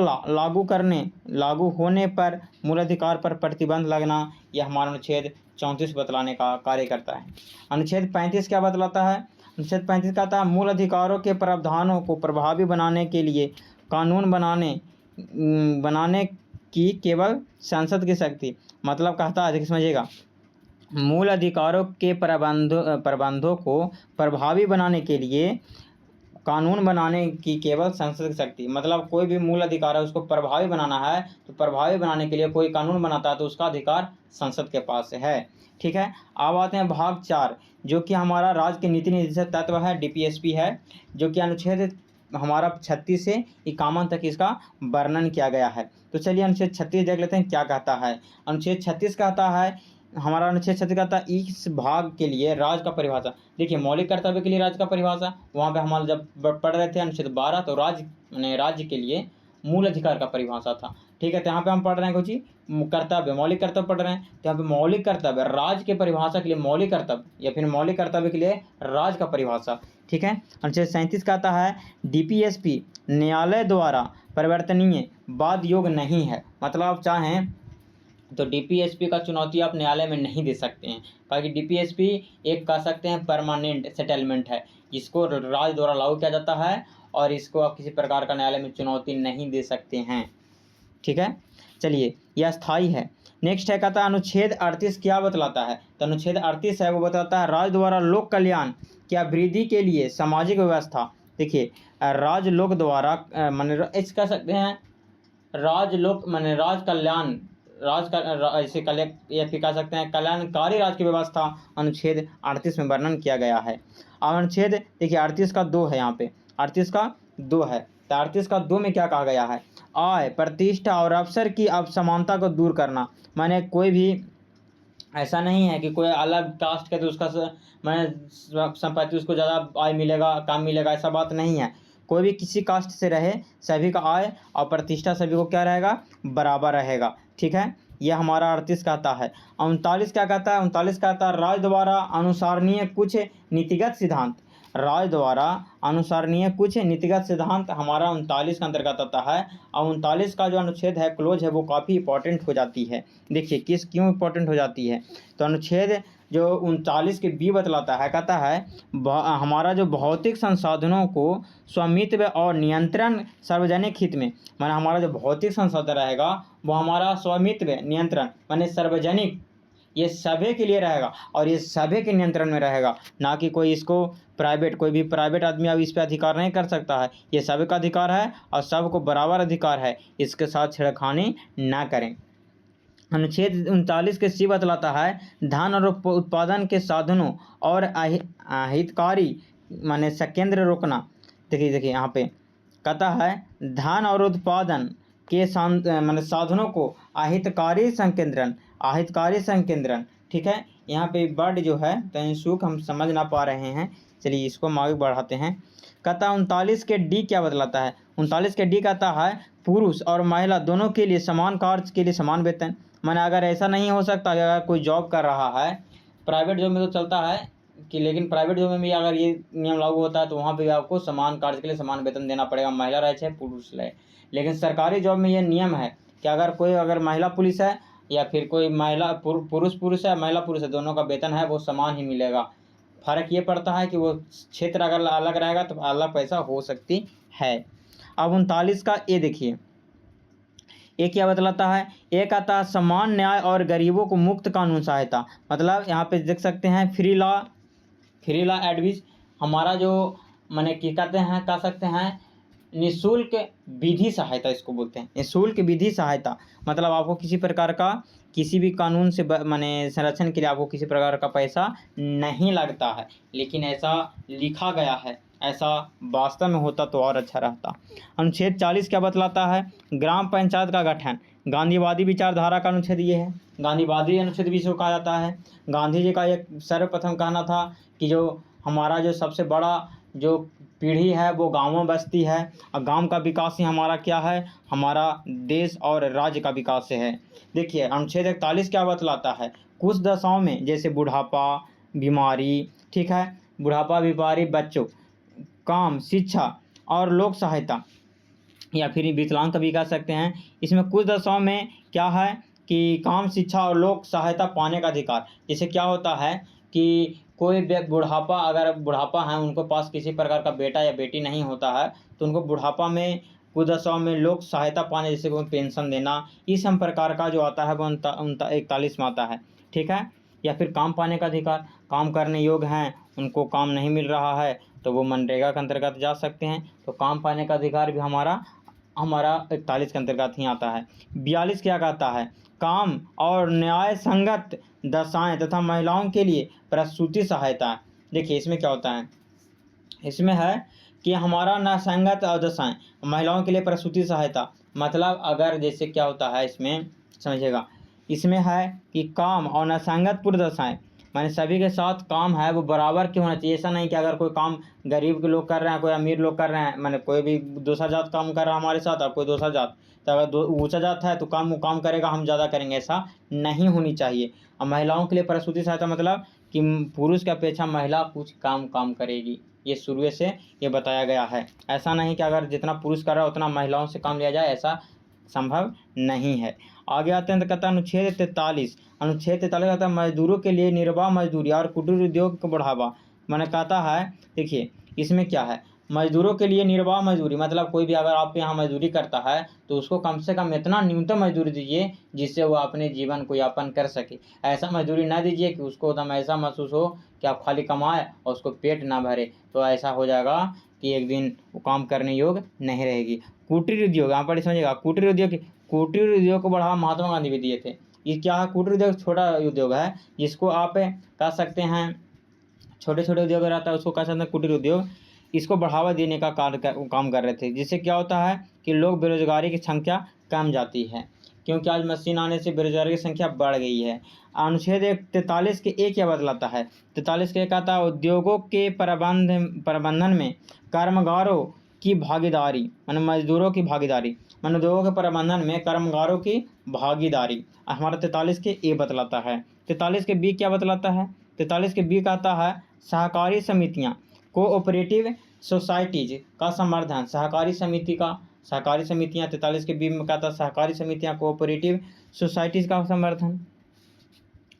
लागू होने पर मूल अधिकार पर प्रतिबंध लगना, यह हमारा अनुच्छेद 34 बतलाने का कार्य करता है। अनुच्छेद 35 क्या बतलाता है, अनुच्छेद 35 कहता है मूल अधिकारों के प्रावधानों को प्रभावी बनाने के लिए कानून बनाने की केवल संसद की शक्ति। मतलब कहता है, देखिए समझिएगा, मूल अधिकारों के प्रबंधों को प्रभावी बनाने के लिए कानून बनाने की केवल संसद की शक्ति। मतलब कोई भी मूल अधिकार है उसको प्रभावी बनाना है, तो प्रभावी बनाने के लिए कोई कानून बनाता है तो उसका अधिकार संसद के पास है। ठीक है, अब आते हैं भाग 4, जो कि हमारा राज्य के नीति निर्देशक तत्व है, डीपीएसपी है, जो कि अनुच्छेद हमारा 36 से 51 तक इसका वर्णन किया गया है। तो चलिए अनुच्छेद 36 देख लेते हैं क्या कहता है। अनुच्छेद 36 कहता है, हमारा अनुच्छेद 36 कहता है इस भाग के लिए राज्य का परिभाषा। देखिए, मौलिक कर्तव्य के लिए राज्य का परिभाषा, वहाँ पे हम जब पढ़ रहे थे अनुच्छेद 12, तो राज्य के लिए मूल अधिकार का परिभाषा था। ठीक है, तो यहाँ पे हम पढ़ रहे हैं कुछ कर्तव्य, मौलिक कर्तव्य पढ़ रहे हैं, तो यहाँ पे मौलिक कर्तव्य, राज्य के परिभाषा के लिए मौलिक कर्तव्य या फिर मौलिक कर्तव्य के लिए राज्य का परिभाषा। ठीक है, अनुच्छेद 37 कहता है डीपीएसपी न्यायालय द्वारा परिवर्तनीय वाद योग नहीं है। मतलब आप चाहें तो डीपीएसपी का चुनौती आप न्यायालय में नहीं दे सकते हैं, ताकि डीपीएसपी एक कह सकते हैं परमानेंट सेटलमेंट है, जिसको राज्य द्वारा लागू किया जाता है और इसको आप किसी प्रकार का न्यायालय में चुनौती नहीं दे सकते हैं। ठीक है, चलिए यह स्थायी है। नेक्स्ट है, कहता है अनुच्छेद 38 क्या बतलाता है। तो अनुच्छेद 38 है वो बताता है राज्य द्वारा लोक कल्याण की अभिवृद्धि के लिए सामाजिक व्यवस्था। देखिए, राज्य लोक द्वारा इस कह सकते हैं राज्य लोक माने राज्य कल्याण, ऐसे या फिर कह सकते हैं कल्याणकारी राज्य की व्यवस्था अनुच्छेद 38 में वर्णन किया गया है। अब अनुच्छेद देखिए 38 का 2 है, यहाँ पे 38 का 2 है, तो 38 का 2 में क्या कहा गया है, आय, प्रतिष्ठा और अवसर की असमानता को दूर करना। माने कोई भी ऐसा नहीं है कि कोई अलग कास्ट के तो उसका संपत्ति उसको ज़्यादा आय मिलेगा, काम मिलेगा, ऐसा बात नहीं है। कोई भी किसी कास्ट से रहे, सभी का आय और प्रतिष्ठा सभी को क्या रहेगा, बराबर रहेगा। ठीक है, यह हमारा 38 कहता है। 39 क्या कहता है, 39 कहता है राज्य द्वारा अनुसरणीय कुछ नीतिगत सिद्धांत। राज्य द्वारा अनुसरणीय कुछ नीतिगत सिद्धांत हमारा 39 के अंतर्गत आता है। और 39 का जो अनुच्छेद है क्लोज है वो काफ़ी इंपॉर्टेंट हो जाती है। देखिए क्यों इंपॉर्टेंट हो जाती है, तो अनुच्छेद जो 39 के बी बतलाता है, कहता है हमारा जो भौतिक संसाधनों को स्वामित्व और नियंत्रण सार्वजनिक हित में, माने हमारा जो भौतिक संसाधन रहेगा वो हमारा स्वामित्व नियंत्रण माने सार्वजनिक, ये सभी के लिए रहेगा और ये सभी के नियंत्रण में रहेगा, ना कि कोई इसको कोई भी प्राइवेट आदमी अब इस पर अधिकार नहीं कर सकता है। ये सभी का अधिकार है और सबको बराबर अधिकार है, इसके साथ छेड़खानी ना करें। अनुच्छेद 39 के सी बतलाता है धान और उत्पादन के साधनों और अहितकारी माने संकेंद्र रोकना। देखिए यहाँ पे कहता है धान और उत्पादन के माने साधनों को अहितकारी संकेंद्रण। ठीक है, यहाँ पे वर्ड जो है तनिक हम समझ ना पा रहे हैं, चलिए इसको हम आगे बढ़ाते हैं। कहता है 39 के डी क्या बतलाता है, 39 के डी कहता है पुरुष और महिला दोनों के लिए समान कार्य के लिए समान वेतन। माने अगर ऐसा नहीं हो सकता कि अगर कोई जॉब कर रहा है, प्राइवेट जॉब में तो चलता है कि, लेकिन प्राइवेट जॉब में भी अगर ये नियम लागू होता है तो वहाँ पे भी आपको समान कार्य के लिए समान वेतन देना पड़ेगा, महिला रहे चाहे पुरुष रहे। लेकिन सरकारी जॉब में ये नियम है कि अगर महिला पुलिस है या फिर कोई महिला पुरुष है, महिला पुरुष है, दोनों का वेतन है वो समान ही मिलेगा। फ़र्क ये पड़ता है कि वो क्षेत्र अगर अलग रहेगा तो अलग पैसा हो सकती है। अब 39 का ए देखिए, ये क्या बतलाता है, एक आता है समान न्याय और गरीबों को मुक्त कानून सहायता। मतलब यहाँ पे देख सकते हैं फ्री लॉ एडवाइस, हमारा जो माने क्या कहते हैं, कह सकते हैं निःशुल्क विधि सहायता, इसको बोलते हैं निःशुल्क विधि सहायता। मतलब आपको किसी प्रकार का किसी भी कानून से माने संरक्षण के लिए आपको किसी प्रकार का पैसा नहीं लगता है, लेकिन ऐसा लिखा गया है, ऐसा वास्तव में होता तो और अच्छा रहता। अनुच्छेद 40 क्या बतलाता है, ग्राम पंचायत का गठन। गांधीवादी विचारधारा का अनुच्छेद ये है, गांधीवादी अनुच्छेद भी इसको कहा जाता है। गांधी जी का एक सर्वप्रथम कहना था कि जो हमारा जो सबसे बड़ा जो पीढ़ी है वो गाँवों में बसती है और गांव का विकास ही हमारा क्या है, हमारा देश और राज्य का विकास है। देखिए अनुच्छेद 41 क्या बतलाता है, कुछ दशाओं में जैसे बुढ़ापा, बीमारी, ठीक है, बुढ़ापा, बीमारी, बच्चों, काम, शिक्षा और लोक सहायता या फिर विकलांग भी कह सकते हैं। इसमें कुछ दशाओं में क्या है कि काम, शिक्षा और लोक सहायता पाने का अधिकार। जैसे क्या होता है कि कोई बुढ़ापा है, उनको पास किसी प्रकार का बेटा या बेटी नहीं होता है, तो उनको बुढ़ापा में कुछ दशाओं में लोक सहायता पाने, जैसे कोई पेंशन देना, इस हम प्रकार का जो आता है वो 41 में आता है। ठीक है, या फिर काम पाने का अधिकार, काम करने योग्य हैं, उनको काम नहीं मिल रहा है तो वो मनरेगा के अंतर्गत जा सकते हैं, तो काम पाने का अधिकार भी हमारा 41 के अंतर्गत ही आता है। 42 क्या कहता है, काम और न्याय संगत दशाएं तथा महिलाओं के लिए प्रसूति सहायता। देखिए इसमें क्या होता है, इसमें है कि हमारा न्यायसंगत दशाएं, महिलाओं के लिए प्रसूति सहायता। मतलब अगर जैसे क्या होता है इसमें समझिएगा, इसमें है कि काम और न्यायसंगत पूर्व दशाएं माने सभी के साथ काम है वो बराबर क्यों होना चाहिए। ऐसा नहीं कि अगर कोई काम गरीब के लोग कर रहे हैं, कोई अमीर लोग कर रहे हैं, माने कोई भी दूसरा जात काम कर रहा है हमारे साथ और कोई दूसरा जात, तो अगर ऊँचा जात है तो काम करेगा, हम ज़्यादा करेंगे, ऐसा नहीं होनी चाहिए। और महिलाओं के लिए प्रसूति सहायता मतलब कि पुरुष की अपेक्षा महिला कुछ काम करेगी, ये शुरू से ये बताया गया है। ऐसा नहीं कि अगर जितना पुरुष कर रहा है उतना महिलाओं से काम लिया जाए, ऐसा संभव नहीं है। आगे आते हैं तो कहता है अनुच्छेद 43 कहता है मजदूरों के लिए निर्वाह मजदूरी और कुटीर उद्योग को बढ़ावा। मैंने कहता है देखिए इसमें क्या है, मजदूरों के लिए निर्वाह मजदूरी मतलब कोई भी अगर आपके यहाँ मजदूरी करता है तो उसको कम से कम इतना न्यूनतम मजदूरी दीजिए जिससे वो अपने जीवन को यापन कर सके। ऐसा मजदूरी ना दीजिए कि उसको एकदम ऐसा महसूस हो कि आप खाली कमाए और उसको पेट ना भरे, तो ऐसा हो जाएगा कि एक दिन वो काम करने योग्य नहीं रहेगी। कुटीर उद्योग, यहाँ पर समझिएगा, कुटीर उद्योग को बढ़ावा महात्मा गांधी भी दिए थे। ये क्या है, कुटीर उद्योग छोटा उद्योग है जिसको आप कह सकते हैं, छोटे उद्योग रहता है उसको कह सकते हैं कुटीर उद्योग। इसको बढ़ावा देने का काम कर रहे थे, जिससे क्या होता है कि लोग बेरोजगारी की संख्या कम जाती है, क्योंकि आज मशीन आने से बेरोजगारी की संख्या बढ़ गई है। अनुच्छेद 43 के एक क्या बतलाता है, 43 के एक आता है उद्योगों के प्रबंधन में कर्मगारों की भागीदारी, माने मजदूरों की भागीदारी, माने उद्योगों के प्रबंधन में कर्मगारों की भागीदारी हमारा 43 के ए बतलाता है। 43 के बी क्या बतलाता है, 43 के बी कहता है सहकारी समितियाँ कोऑपरेटिव सोसाइटीज का समर्थन, सहकारी समितियाँ 43 के बी में कहता है सहकारी समितियाँ, कोऑपरेटिव सोसाइटीज़ का समर्थन।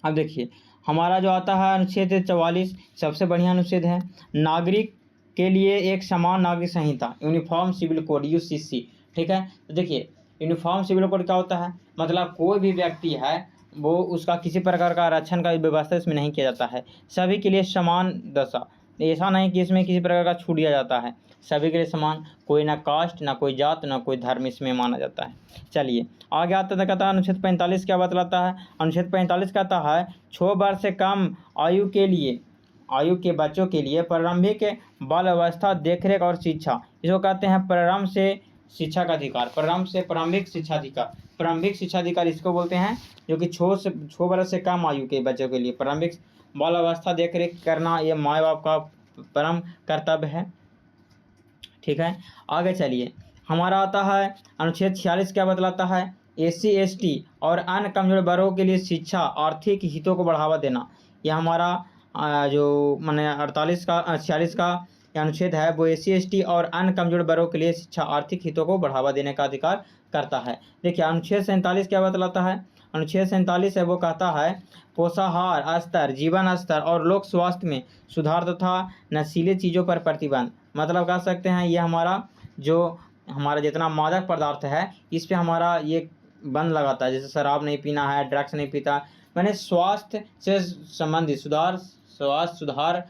अब देखिए हमारा जो आता है अनुच्छेद 44, सबसे बढ़िया अनुच्छेद है, नागरिक के लिए एक समान नागरिक संहिता, यूनिफॉर्म सिविल कोड यूसीसी। ठीक है, तो देखिए यूनिफॉर्म सिविल कोड क्या होता है, मतलब कोई भी व्यक्ति है वो उसका किसी प्रकार का आरक्षण का व्यवस्था इसमें नहीं किया जाता है, सभी के लिए समान दशा, ऐसा नहीं कि इसमें किसी प्रकार का छूट दिया जाता है, सभी के लिए समान, कोई ना कास्ट ना कोई जात ना कोई धर्म इसमें माना जाता है। चलिए आगे आता है, कहता है अनुच्छेद 45 क्या बतलाता है, अनुच्छेद 45 कहता है 6 वर्ष से कम आयु के बच्चों के लिए प्रारंभिक बाल अवस्था देखरेख और शिक्षा, इसको कहते हैं प्रारंभ से शिक्षा का अधिकार, प्रारंभिक शिक्षा अधिकार इसको बोलते हैं, जो कि 6 वर्ष से कम आयु के बच्चों के लिए प्रारंभिक बाल अवस्था देखरेख करना ये माँ बाप का परम कर्तव्य है। ठीक है, आगे चलिए हमारा आता है अनुच्छेद 46 क्या बतलाता है, SC ST और अन्य कमजोर वर्गों के लिए शिक्षा आर्थिक हितों को बढ़ावा देना। यह हमारा जो मैंने 46 का अनुच्छेद है वो SC ST और अन्य कमजोर वर्गों के लिए शिक्षा आर्थिक हितों को बढ़ावा देने का अधिकार करता है। देखिए अनुच्छेद 47 क्या बतलाता है, अनुच्छेद 47 है वो कहता है पोषाहार स्तर, जीवन स्तर और लोक स्वास्थ्य में सुधार तथा नशीली चीज़ों पर प्रतिबंध, मतलब कह सकते हैं ये हमारा जितना मादक पदार्थ है इस पे हमारा ये बंद लगाता है, जैसे शराब नहीं पीना है, ड्रग्स नहीं पीता, मैंने स्वास्थ्य से संबंधित सुधार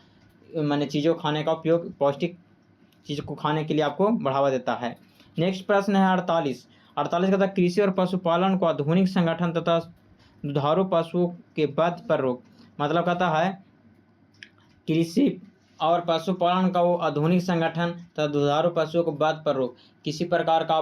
मैंने चीज़ों खाने का उपयोग, पौष्टिक चीज़ों को खाने के लिए आपको बढ़ावा देता है। नेक्स्ट प्रश्न है 48 कहता है कृषि और पशुपालन को आधुनिक संगठन तथा दुधारू पशुओं के वध पर रोक, मतलब कहता है कृषि और पशुपालन का वो आधुनिक संगठन तथा दुधारू पशुओं को वध पर रोक, किसी प्रकार का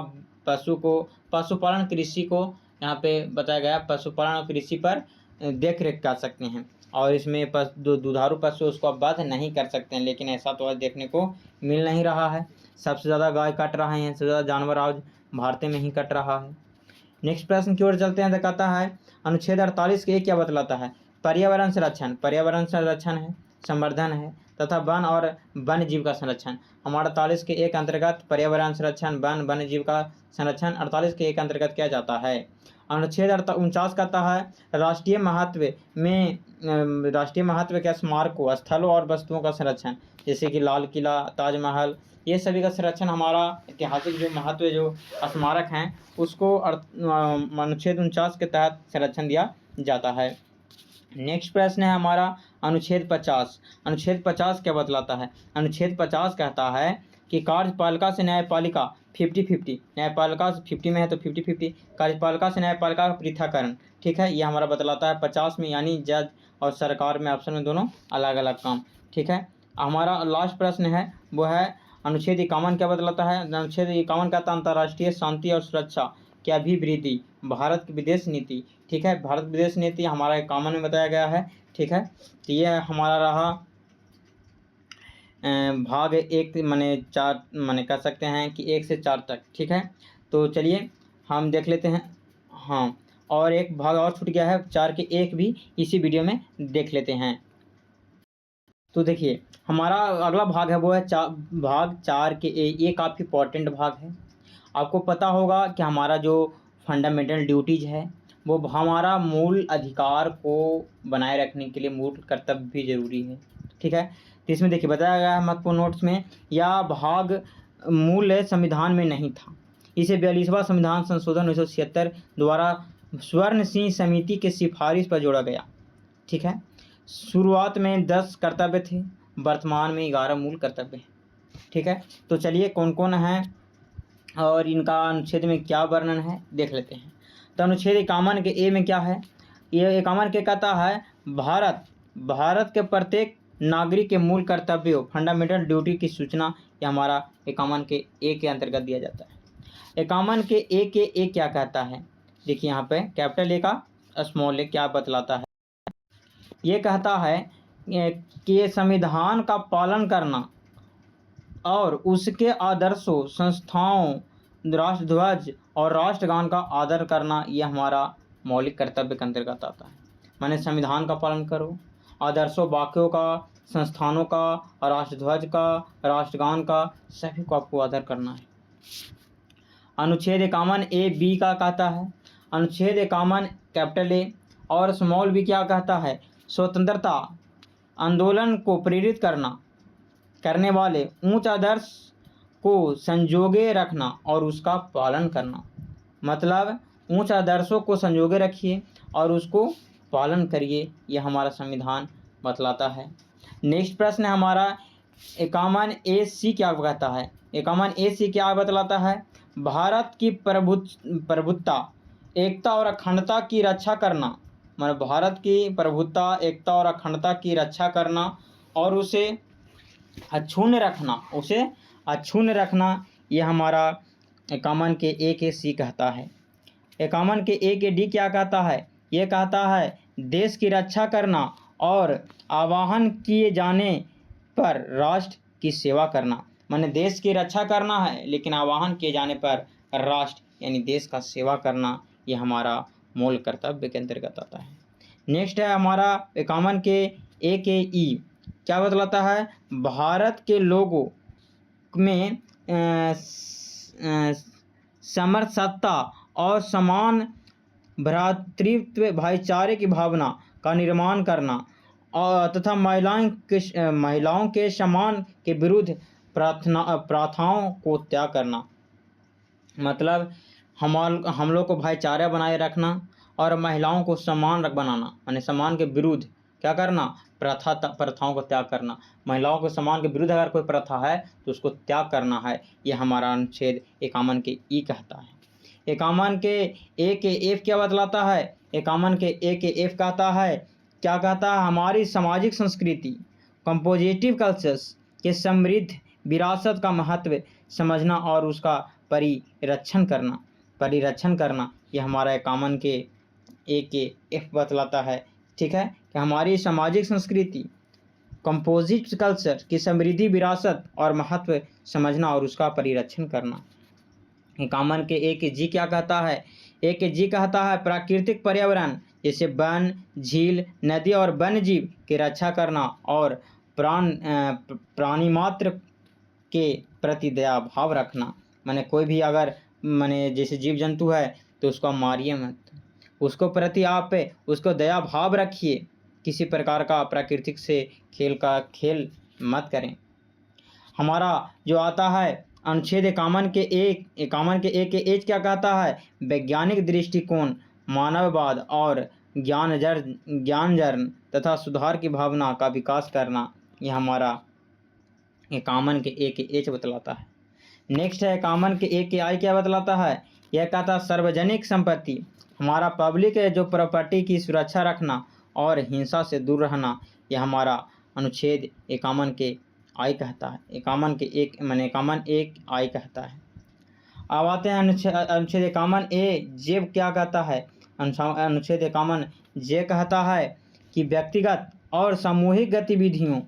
पशुपालन कृषि को यहाँ पे बताया गया, पशुपालन और कृषि पर देख रेख कर सकते हैं, और इसमें दुधारू पशु उसको वध नहीं कर सकते हैं, लेकिन ऐसा तो आज देखने को मिल नहीं रहा है, सबसे ज़्यादा गाय कट रहे हैं, सबसे ज़्यादा जानवर आज भारत में ही कट रहा है। नेक्स्ट प्रश्न की ओर चलते हैं, तो कहता है अनुच्छेद 48 के क्या बतलाता है, पर्यावरण संरक्षण है, संवर्धन है तथा वन और वन्य जीव का संरक्षण। हमारा 48 के एक अंतर्गत पर्यावरण संरक्षण, वन्य जीव का संरक्षण 48 के एक अंतर्गत किया जाता है। अनुच्छेद 49 कहता है राष्ट्रीय महत्व के स्मारकों, स्थलों और वस्तुओं का संरक्षण, जैसे कि लाल किला, ताजमहल, ये सभी का संरक्षण, हमारा ऐतिहासिक जो महत्व जो स्मारक हैं उसको अनुच्छेद 49 के तहत संरक्षण दिया जाता है। नेक्स्ट प्रश्न है हमारा अनुच्छेद 50 क्या बतलाता है, अनुच्छेद 50 कहता है कि कार्यपालिका से न्यायपालिका 50-50, न्यायपालिका 50 में है तो 50-50, कार्यपालिका से न्यायपालिका का पृथक्करण। ठीक है, ये हमारा बतलाता है 50 में, यानी जज और सरकार में ऑप्शन में दोनों अलग अलग काम। ठीक है, हमारा लास्ट प्रश्न है वो है अनुच्छेद 51 क्या बतलाता है, अनुच्छेद 51 कहता है अंतर्राष्ट्रीय शांति और सुरक्षा की अभिवृद्धि, भारत की विदेश नीति। ठीक है, भारत विदेश नीति हमारा 51 में बताया गया है। ठीक है, तो ये हमारा रहा भाग 1 माने 4 माने कह सकते हैं कि 1 से 4 तक। ठीक है, तो चलिए हम देख लेते हैं, हाँ और एक भाग और छूट गया है 4 के 1 भी इसी वीडियो में देख लेते हैं। तो देखिए हमारा अगला भाग है वो है भाग 4 के ये काफ़ी इंपॉर्टेंट भाग है। आपको पता होगा कि हमारा जो फंडामेंटल ड्यूटीज़ है वो हमारा मूल अधिकार को बनाए रखने के लिए मूल कर्तव्य भी जरूरी है। ठीक है, तो इसमें देखिए बताया गया है महत्वपूर्ण नोट्स में, यह भाग मूल संविधान में नहीं था, इसे 42वां संविधान संशोधन 1976 द्वारा स्वर्ण सिंह समिति के सिफारिश पर जोड़ा गया। ठीक है, शुरुआत में 10 कर्तव्य थे, वर्तमान में 11 मूल कर्तव्य हैं। ठीक है, तो चलिए कौन कौन है और इनका अनुच्छेद में क्या वर्णन है देख लेते हैं। तो अनुच्छेद 51 के ए में क्या है, ये 51 के कहता है भारत के प्रत्येक नागरिक के मूल कर्तव्यों फंडामेंटल ड्यूटी की सूचना, ये हमारा 51 के ए के अंतर्गत दिया जाता है। 51 के ए क्या कहता है, देखिए यहाँ पे कैपिटल ए का स्मॉल ए क्या बतलाता है, ये कहता है कि संविधान का पालन करना और उसके आदर्शों, संस्थाओं, राष्ट्रध्वज और राष्ट्रगान का आदर करना, ये हमारा मौलिक कर्तव्य के अंतर्गत आता है। माने संविधान का पालन करो, आदर्शों, वाक्यों का, संस्थानों का, राष्ट्रध्वज का, राष्ट्रगान का, सभी को आपको आदर करना है। अनुच्छेद 51 ए बी का कहता है, अनुच्छेद 51 कैपिटल ए और स्मॉल बी क्या कहता है, स्वतंत्रता आंदोलन को प्रेरित करने वाले उच्च आदर्श को संजोगे रखना और उसका पालन करना। मतलब उच्च आदर्शों को संजोगे रखिए और उसको पालन करिए, यह हमारा संविधान बतलाता है। नेक्स्ट प्रश्न है हमारा 51 ए सी क्या कहता है। 51 ए सी क्या बतलाता है, भारत की प्रभुत्ता, एकता और अखंडता की रक्षा करना। मतलब भारत की प्रभुत्ता, एकता और अखंडता की रक्षा करना और उसे अक्षुण्ण रखना, यह हमारा 51 के ए के सी कहता है। 51 के ए के डी क्या कहता है, ये कहता है देश की रक्षा करना और आह्वान किए जाने पर राष्ट्र की सेवा करना। माने देश की रक्षा करना है लेकिन आह्वान किए जाने पर राष्ट्र यानी देश का सेवा करना, ये हमारा मूल कर्तव्य के अंतर्गत आता है। नेक्स्ट है हमारा 51 के ए के ई क्या बतलाता है, भारत के लोगों में समरसता और समान भ्रातृत्व भाईचारे की भावना का निर्माण करना और तथा महिलाओं के सम्मान के विरुद्ध प्रथाओं को त्याग करना। मतलब हम लोग को भाईचारा बनाए रखना और महिलाओं को समान बनाना, यानी समान के विरुद्ध क्या करना, प्रथाओं को त्याग करना। महिलाओं के समान के विरुद्ध अगर कोई प्रथा है तो उसको त्याग करना है, यह हमारा अनुच्छेद 51 के ई कहता है। 51 के ए के एफ क्या बतलाता है, 51 के ए के एफ कहता है, क्या कहता है, हमारी सामाजिक संस्कृति कंपोजिटिव कल्चर्स के समृद्ध विरासत का महत्व समझना और उसका परिरक्षण करना, यह हमारा 51 के ए के एफ बतलाता है। ठीक है, कि हमारी सामाजिक संस्कृति कंपोजिट कल्चर की समृद्धि विरासत और महत्व समझना और उसका परिरक्षण करना। 51 के ए के जी क्या कहता है, ए के जी कहता है प्राकृतिक पर्यावरण जैसे वन, झील, नदी और वन्य जीव की रक्षा करना और प्राणी मात्र के प्रति दया भाव रखना। माने कोई भी अगर माने जैसे जीव जंतु है तो उसको मारिए मत, उसको प्रति आप उसको दया भाव रखिए, किसी प्रकार का प्राकृतिक से खेल मत करें। हमारा जो आता है अनुच्छेद 51 के ए के एच क्या कहता है, वैज्ञानिक दृष्टिकोण, मानववाद और ज्ञानजन तथा सुधार की भावना का विकास करना, यह हमारा 51 के ए के एच बतलाता है। नेक्स्ट है 51 के ए के आई क्या बतलाता है, यह कहता है सार्वजनिक संपत्ति, हमारा पब्लिक है जो प्रॉपर्टी की सुरक्षा रखना और हिंसा से दूर रहना, यह हमारा अनुच्छेद 51 के आई कहता है। 51 के एक आई कहता है। अब आते हैं अनुच्छेद 51 ए जे क्या कहता है। अनुच्छेद 51 जे कहता है कि व्यक्तिगत और सामूहिक गतिविधियों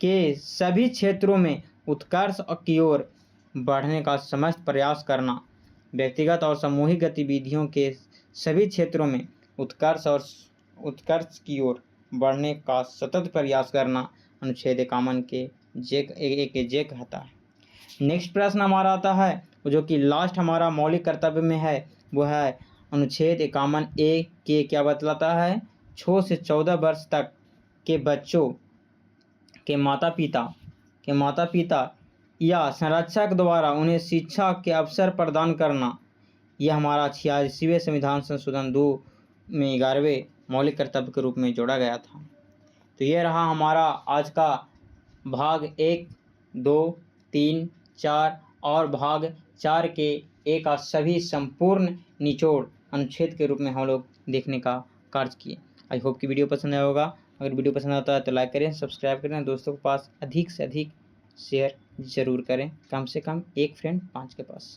के सभी क्षेत्रों में उत्कर्ष की ओर बढ़ने का समस्त प्रयास करना। व्यक्तिगत और सामूहिक गतिविधियों के सभी क्षेत्रों में उत्कर्ष की ओर बढ़ने का सतत प्रयास करना, अनुच्छेद 51 के जे कहता है। नेक्स्ट प्रश्न हमारा आता है जो कि लास्ट हमारा मौलिक कर्तव्य में है, वो है अनुच्छेद 51 ए के क्या बतलाता है, 6 से 14 वर्ष तक के बच्चों के माता पिता या संरक्षक द्वारा उन्हें शिक्षा के अवसर प्रदान करना, यह हमारा 86वें संविधान संशोधन 2 में 11वें मौलिक कर्तव्य के रूप में जोड़ा गया था। तो ये रहा हमारा आज का भाग 1, 2, 3, 4 और भाग 4 के ए का सभी संपूर्ण निचोड़ अनुच्छेद के रूप में हम लोग देखने का कार्य किए। आई होप कि वीडियो पसंद आया होगा। अगर वीडियो पसंद आता है तो लाइक करें, सब्सक्राइब करें, दोस्तों के पास अधिक से अधिक शेयर ज़रूर करें, कम से कम एक फ्रेंड 5 के पास।